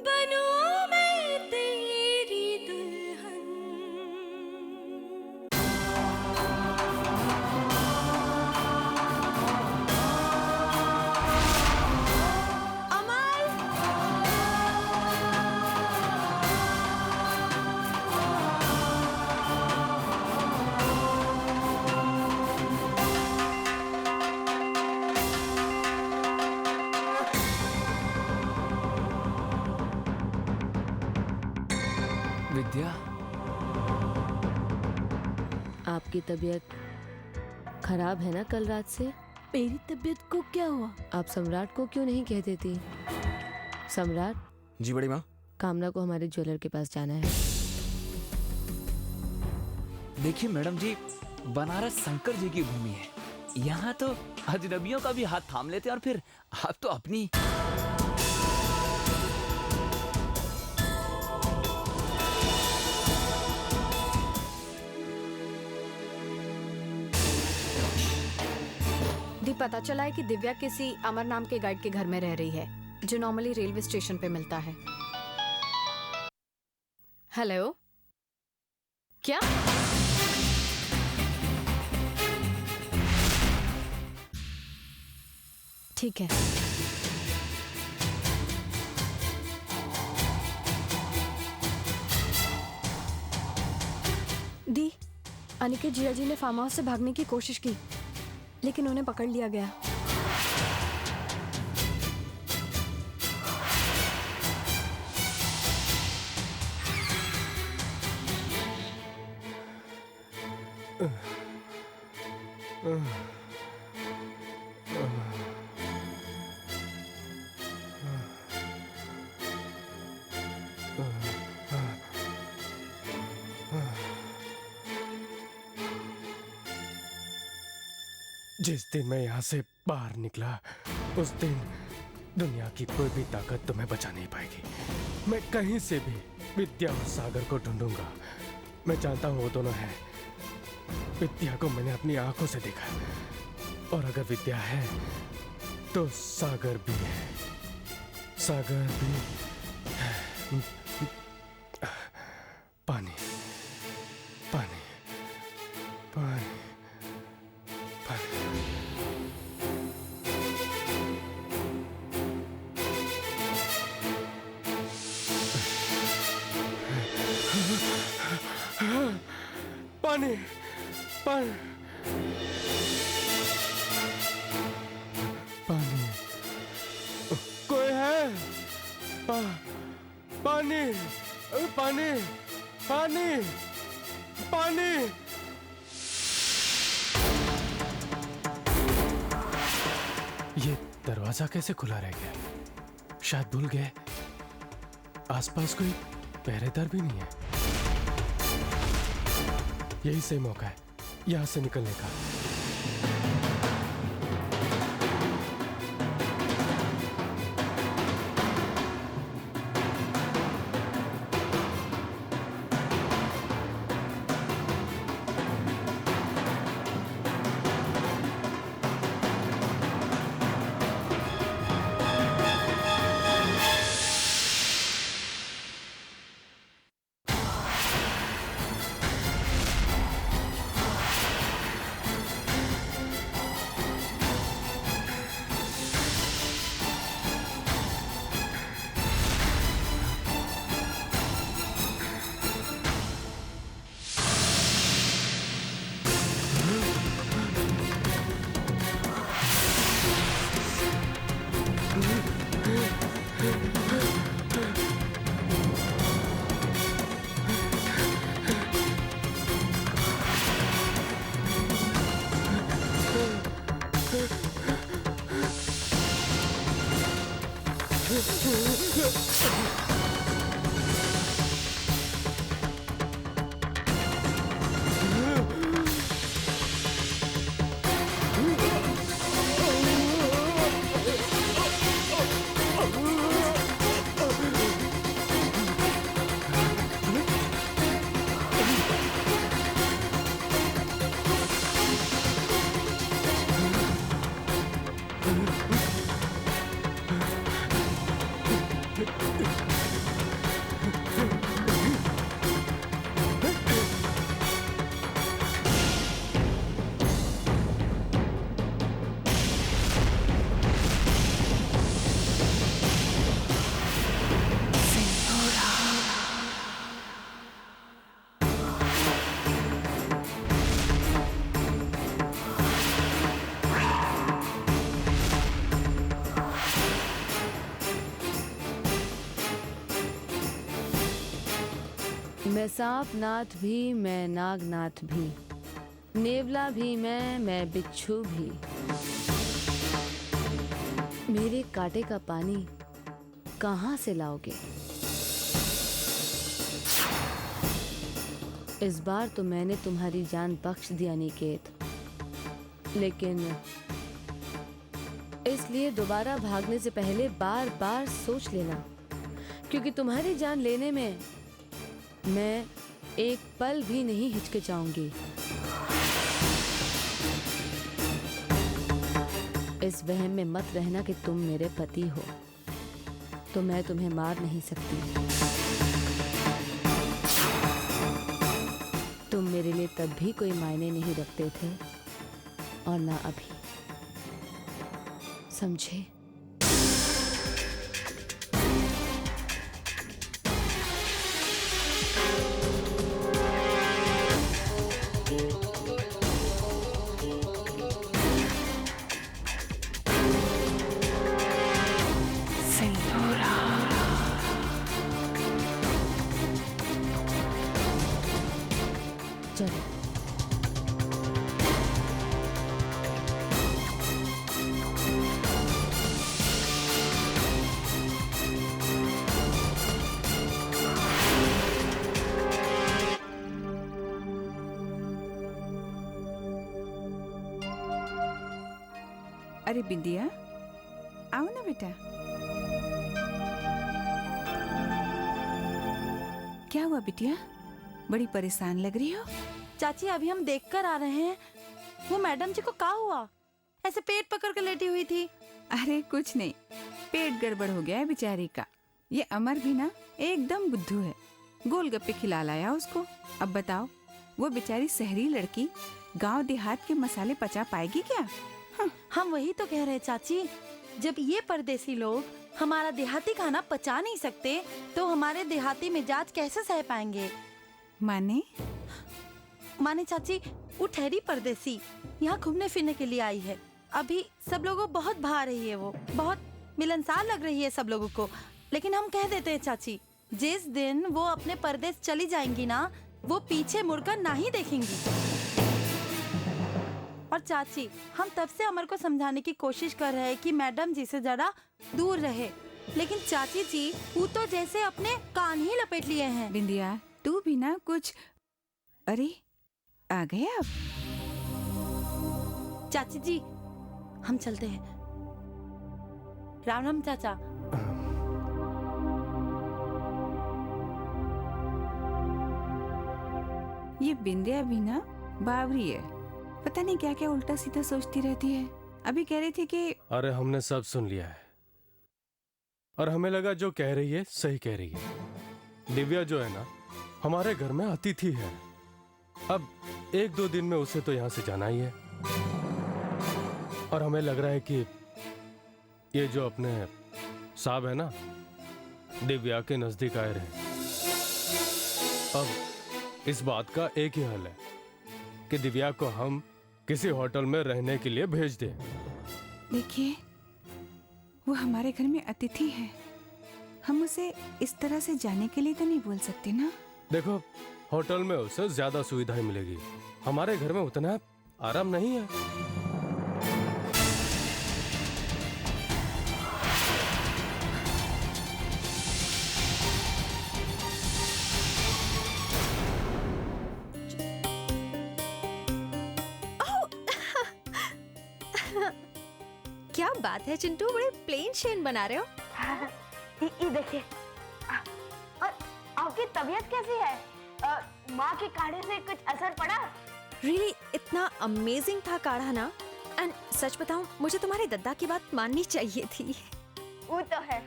बनूं मैं तेरी दुल्हन। अमल, विद्या, आपकी तबीयत खराब है ना कल रात से? मेरी तबीयत को क्या हुआ? आप सम्राट को क्यों नहीं कह देती? सम्राट, जी बड़ी माँ। कामना को हमारे ज्वेलर के पास जाना है। देखिए मैडम जी, बनारस शंकर जी की भूमि है। यहाँ तो अजनबियों का भी हाथ थाम लेते हैं और फिर आप तो अपनी। दी पता चला है कि दिव्या किसी अमर नाम के गाइड के घर में रह रही है, जो नॉर्मली रेलवे स्टेशन पे मिलता है। हेलो, क्या? ठीक है। दी, अनिकेत जिया जी ने फार्म हाउस से भागने की कोशिश की, लेकिन उन्हें पकड़ लिया गया। जिस दिन मैं यहाँ से बाहर निकला, उस दिन दुनिया की कोई भी ताकत तुम्हें बचा नहीं पाएगी। मैं कहीं से भी विद्या और सागर को ढूंढूंगा। मैं जानता हूँ वो दोनों हैं। विद्या को मैंने अपनी आंखों से देखा, और अगर विद्या है तो सागर भी है। सागर भी है। पानी, पानी, पानी, पानी। पानी, पानी, पानी, कोई है? पानी, पानी, पानी, पानी। ये दरवाजा कैसे खुला रह गया? शायद भूल गए। आसपास कोई पहरेदार भी नहीं है। यही सही मौका है यहां से निकलने का। मैं सांपनाथ भी, मैं नागनाथ भी, नेवला भी मैं बिच्छू भी। मेरे कांटे का पानी कहाँ से लाओगे? इस बार तो मैंने तुम्हारी जान बख्श दिया निकेत, लेकिन इसलिए दोबारा भागने से पहले बार बार सोच लेना, क्योंकि तुम्हारी जान लेने में मैं एक पल भी नहीं हिचकिचाऊंगी। इस वहम में मत रहना कि तुम मेरे पति हो तो मैं तुम्हें मार नहीं सकती। तुम मेरे लिए तब भी कोई मायने नहीं रखते थे और ना अभी, समझे? चलो। अरे बिंदिया, आओ ना बेटा। क्या हुआ बिटिया, बड़ी परेशान लग रही हो? चाची अभी हम देख कर आ रहे हैं, वो मैडम जी को क्या हुआ? ऐसे पेट पकड़ कर लेटी हुई थी। अरे कुछ नहीं, पेट गड़बड़ हो गया है बेचारी का। ये अमर भी ना एकदम बुद्धू है, गोलगप्पे खिला लाया उसको। अब बताओ, वो बेचारी शहरी लड़की गांव देहात के मसाले पचा पाएगी क्या? हम वही तो कह रहे चाची, जब ये परदेसी लोग हमारा देहाती खाना पचा नहीं सकते तो हमारे देहाती मिजाज कैसे सह पाएंगे? माने चाची, वो ठहरी परदेसी यहाँ घूमने फिरने के लिए आई है। अभी सब लोगों बहुत भा रही है, वो बहुत मिलनसार लग रही है सब लोगों को। लेकिन हम कह देते हैं चाची, जिस दिन वो अपने परदेश चली जाएंगी ना, वो पीछे मुड़कर ना ही देखेंगी। और चाची, हम तब से अमर को समझाने की कोशिश कर रहे हैं कि मैडम जी से जरा दूर रहे, लेकिन चाची जी वो तो जैसे अपने कान ही लपेट लिए हैं। बिंदिया, तू भी ना कुछ। अरे आ गए आप? चाची जी, हम चलते हैं। राम राम चाचा। ये बिंदिया भी ना बावरी है, पता नहीं क्या क्या उल्टा सीधा सोचती रहती है। अभी कह रही थी कि अरे हमने सब सुन लिया है और हमें लगा जो कह रही है सही कह रही है। दिव्या जो है ना, हमारे घर में अतिथि है। अब एक दो दिन में उसे तो यहाँ से जाना ही है, और हमें लग रहा है कि ये जो अपने साहब है ना, दिव्या के नजदीक आए रहे। अब इस बात का एक ही हल है कि दिव्या को हम किसी होटल में रहने के लिए भेज दें। देखिए, वो हमारे घर में अतिथि है, हम उसे इस तरह से जाने के लिए तो नहीं बोल सकते ना। देखो, होटल में उसे ज्यादा सुविधाएं मिलेगी, हमारे घर में उतना आराम नहीं है। क्या बात है चिंटू, बड़े प्लेन शेन बना रहे हो। ये देखिए। और आपकी तबीयत कैसी है? माँ के काढ़े से कुछ असर पड़ा? रियली इतना अमेजिंग था काढ़ा ना। एंड सच बताऊं, मुझे तुम्हारे दद्दा की बात माननी चाहिए थी। वो तो है,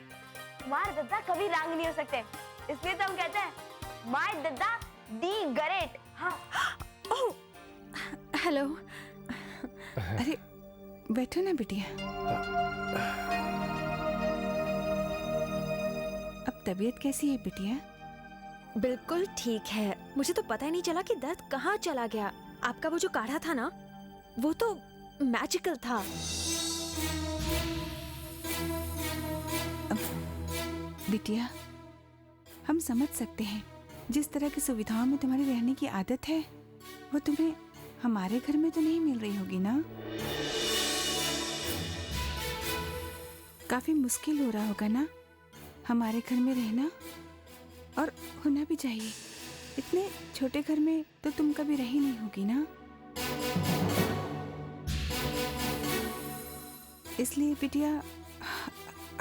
मार दद्दा कभी रंग नहीं हो सकते, इसलिए तो हम कहते हैं माय दद्दा दी ग्रेट। हाँ। ओह, हेलो। अरे बैठो ना बिटिया। अब तबीयत कैसी है बिटिया? बिल्कुल ठीक है, मुझे तो पता ही नहीं चला कि दर्द कहाँ चला गया। आपका वो जो काढ़ा था ना, वो तो मैजिकल था। बिटिया, हम समझ सकते हैं जिस तरह की सुविधाओं में तुम्हारी रहने की आदत है वो तुम्हें हमारे घर में तो नहीं मिल रही होगी ना। काफी मुश्किल हो रहा होगा ना हमारे घर में रहना, और होना भी चाहिए। इतने छोटे घर में तो तुम कभी रही नहीं होगी ना, इसलिए बिटिया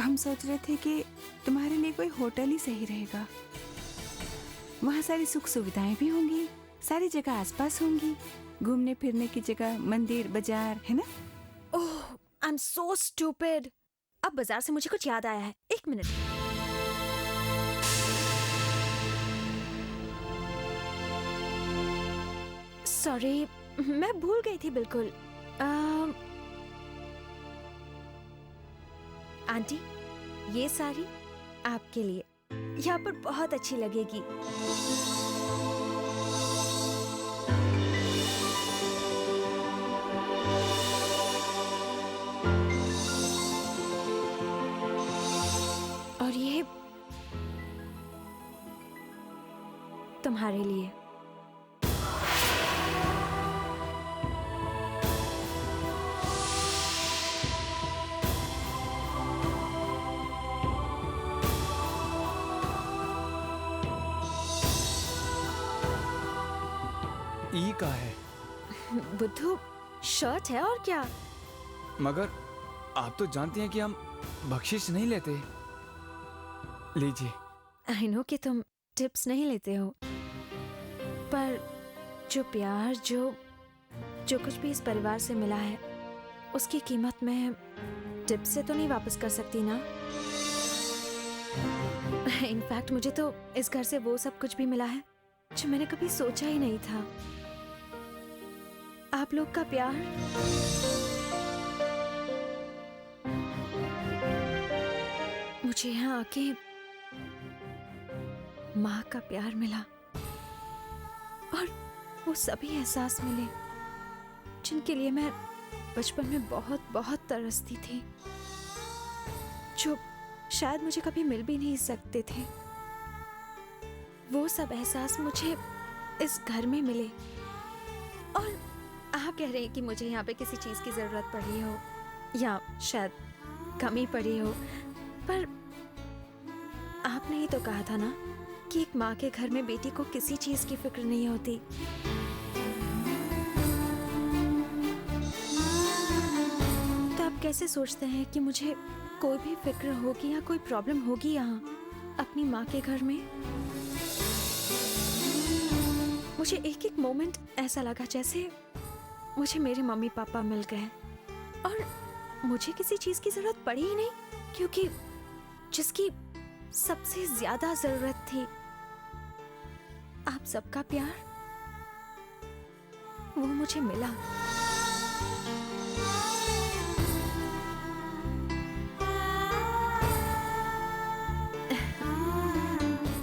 हम सोच रहे थे कि तुम्हारे लिए कोई होटल ही सही रहेगा। वहाँ सारी सुख सुविधाएं भी होंगी, सारी जगह आसपास होंगी, घूमने फिरने की जगह, मंदिर, बाजार, है ना। ओह, आई एम सो स्टूपिड। अब बाजार से मुझे कुछ याद आया है, 1 मिनट। सॉरी, मैं भूल गई थी बिल्कुल। आंटी, ये साड़ी आपके लिए, यहाँ पर बहुत अच्छी लगेगी। और ये तुम्हारे लिए। ई का है, बुद्धू, शर्ट है और क्या। मगर आप तो जानती हैं कि हम बख्शिश नहीं लेते। लीजिए। आई नो कि तुम टिप्स नहीं लेते हो, पर जो प्यार, जो कुछ भी इस परिवार से मिला है, उसकी कीमत मैं टिप्स से तो नहीं वापस कर सकती ना। इनफैक्ट मुझे तो इस घर से वो सब कुछ भी मिला है जो मैंने कभी सोचा ही नहीं था। आप लोग का प्यार, मुझे यहाँ आके माँ का प्यार मिला, और वो सभी एहसास मिले जिनके लिए मैं बचपन में बहुत बहुत तरसती थी, जो शायद मुझे कभी मिल भी नहीं सकते थे। वो सब एहसास मुझे इस घर में मिले। और आप कह रहे हैं कि मुझे यहाँ पे किसी चीज की जरूरत पड़ी हो, या शायद कमी पड़ी हो, पर आपने ही तो कहा था ना कि एक माँ के घर में बेटी को किसी चीज की फिक्र नहीं होती। तो आप कैसे सोचते हैं कि मुझे कोई भी फिक्र होगी या कोई प्रॉब्लम होगी यहाँ अपनी माँ के घर में? मुझे एक एक मोमेंट ऐसा लगा जैसे मुझे मेरे मम्मी पापा मिल गए और मुझे किसी चीज की जरूरत पड़ी ही नहीं, क्योंकि जिसकी सबसे ज्यादा जरूरत थी, आप सबका प्यार, वो मुझे मिला।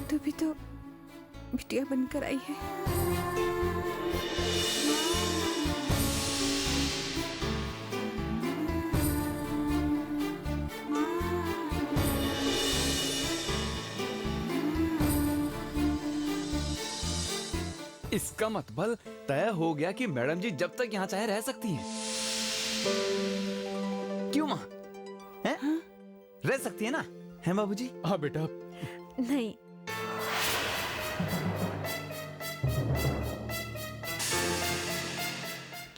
तू भी तो बिटिया बनकर आई है। इसका मतलब तय हो गया कि मैडम जी जब तक यहाँ चाहे रह सकती हैं। क्यों माँ? हैं? हाँ? रह सकती है ना, हैं बाबूजी? हाँ बेटा। नहीं,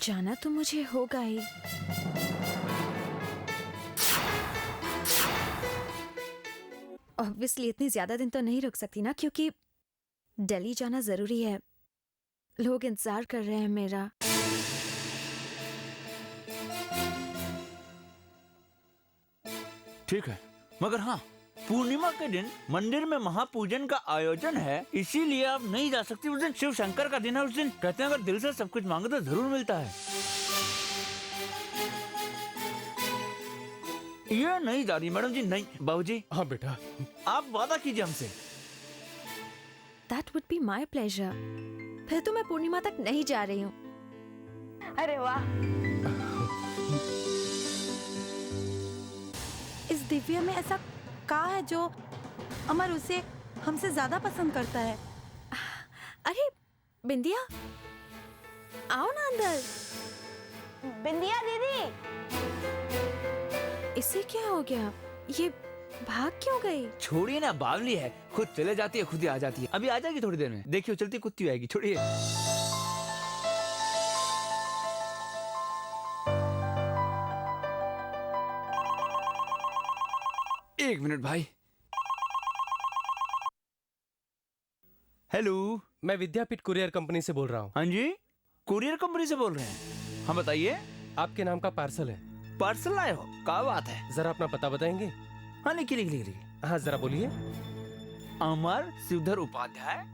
जाना तो मुझे होगा ही। ऑब्वियसली इतने ज्यादा दिन तो नहीं रुक सकती ना, क्योंकि दिल्ली जाना जरूरी है। लोग इंतजार कर रहे हैं मेरा। ठीक है, मगर हाँ, पूर्णिमा के दिन मंदिर में महापूजन का आयोजन है, इसीलिए आप नहीं जा सकती। उस दिन शिव शंकर का दिन है। उस दिन कहते हैं अगर दिल से सब कुछ मांगो तो जरूर मिलता है। ये नहीं जा रही मैडम जी, नहीं। बाबूजी। हाँ बेटा। आप वादा कीजिए हमसे। That would be my pleasure। फिर तो मैं पूर्णिमा तक नहीं जा रही हूँ। अरे वाह, इस दिव्या में ऐसा क्या है जो अमर उसे हमसे ज्यादा पसंद करता है? बिंदिया, आओ ना अंदर। बिंदिया दीदी, इसे क्या हो गया? ये भाग क्यों गई? छोड़िए ना, बावली है, खुद चले जाती है, खुद ही आ जाती है। अभी आ जाएगी थोड़ी देर में, देखियो चलती कुत्ती आएगी, छोड़िए। एक मिनट भाई। हेलो। मैं विद्यापीठ कुरियर कंपनी से बोल रहा हूँ। हाँ जी, कुरियर कंपनी से बोल रहे हैं। हाँ बताइए। आपके नाम का पार्सल है। पार्सल लाए हो? क्या बात है। जरा अपना पता बताएंगे? हाँ लिखिए लिखिए लिखिए। हाँ जरा बोलिए। अमर शिवधर उपाध्याय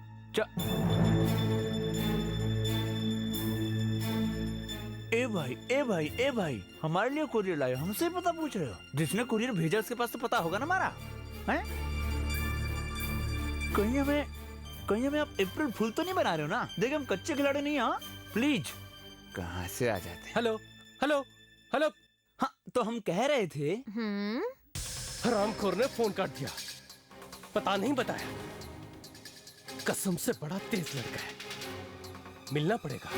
ए भाई हमारे लिए कुरियर लाए हो, हमसे पता पूछ रहे हो? जिसने कुरियर भेजा उसके पास तो पता होगा ना हमारा, हैं? कहीं हमें आप अप्रैल फूल तो नहीं बना रहे हो ना? देखिए हम कच्चे खिलाड़ी नहीं, हाँ प्लीज। कहाँ से आ जाते हैं? Hello hello hello. हाँ तो हम कह रहे थे। हरामखोर ने फोन काट दिया, पता नहीं बताया। कसम से बड़ा तेज लड़का है, मिलना पड़ेगा।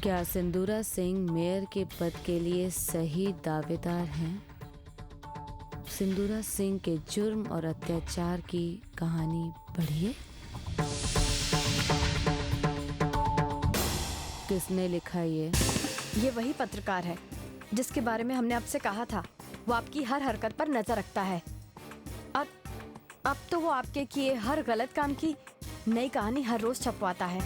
क्या सिंदूरा सिंह मेयर के पद के लिए सही दावेदार हैं? सिंदूरा सिंह के जुर्म और अत्याचार की कहानी पढ़िए। किसने लिखा ये वही पत्रकार है जिसके बारे में हमने आपसे कहा था। वो आपकी हर हरकत पर नजर रखता है। अब तो वो आपके किए हर गलत काम की नई कहानी हर रोज छपवाता है।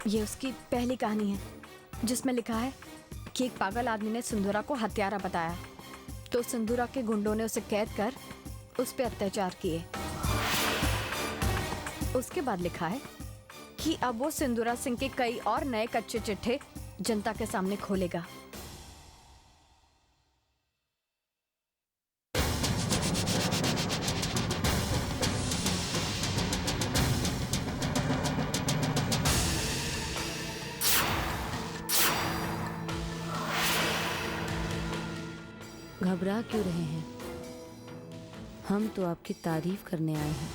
ये उसकी पहली कहानी है जिसमें लिखा है कि एक पागल आदमी ने सिंदूरा को हत्यारा बताया, तो सिंदूरा के गुंडों ने उसे कैद कर उस पर अत्याचार किए। उसके बाद लिखा है कि अब वो सिंदूरा सिंह के कई और नए कच्चे चिट्ठे जनता के सामने खोलेगा। घबरा क्यों रहे हैं? हम तो आपकी तारीफ करने आए हैं,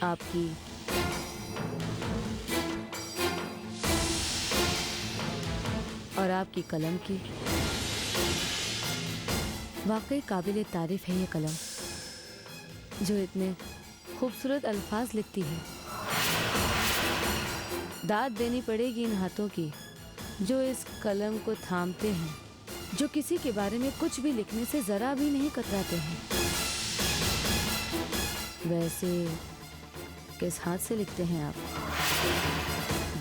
आपकी और आपकी कलम की। वाकई काबिले तारीफ है ये कलम, जो इतने खूबसूरत अल्फाज लिखती है। दाद देनी पड़ेगी इन हाथों की जो इस कलम को थामते हैं, जो किसी के बारे में कुछ भी लिखने से जरा भी नहीं कतराते हैं। वैसे किस हाथ से लिखते हैं आप?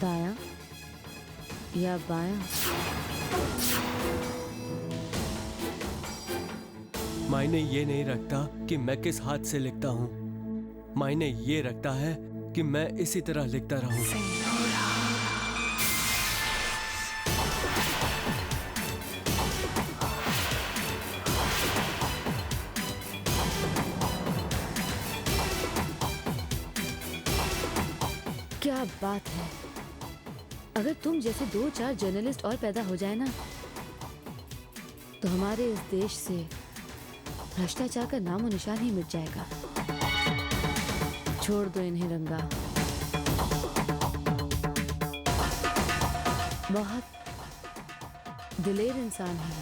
दायां या बायां? मायने ये नहीं रखता कि मैं किस हाथ से लिखता हूँ, मायने ये रखता है कि मैं इसी तरह लिखता रहूं। क्या बात है! अगर तुम जैसे 2-4 जर्नलिस्ट और पैदा हो जाए ना, तो हमारे इस देश से भ्रष्टाचार का नामो निशान ही मिट जाएगा। छोड़ दो इन्हें रंगा, बहुत दिलेर इंसान है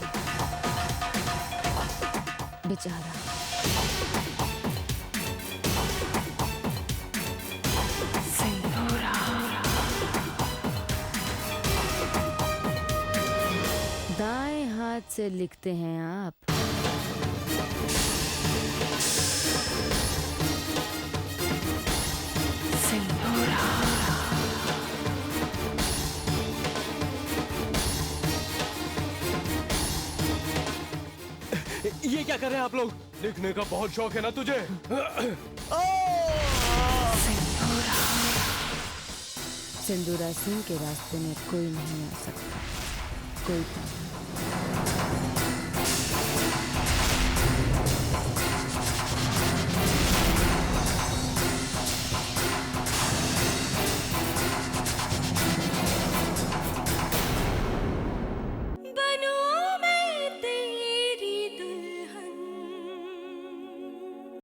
बेचारा। दाएं हाथ से लिखते हैं आप। ये क्या कर रहे हैं आप लोग? लिखने का बहुत शौक है ना तुझे? सिंदूरा सिंह के रास्ते में कोई नहीं आ सकता, कोई भी नहीं।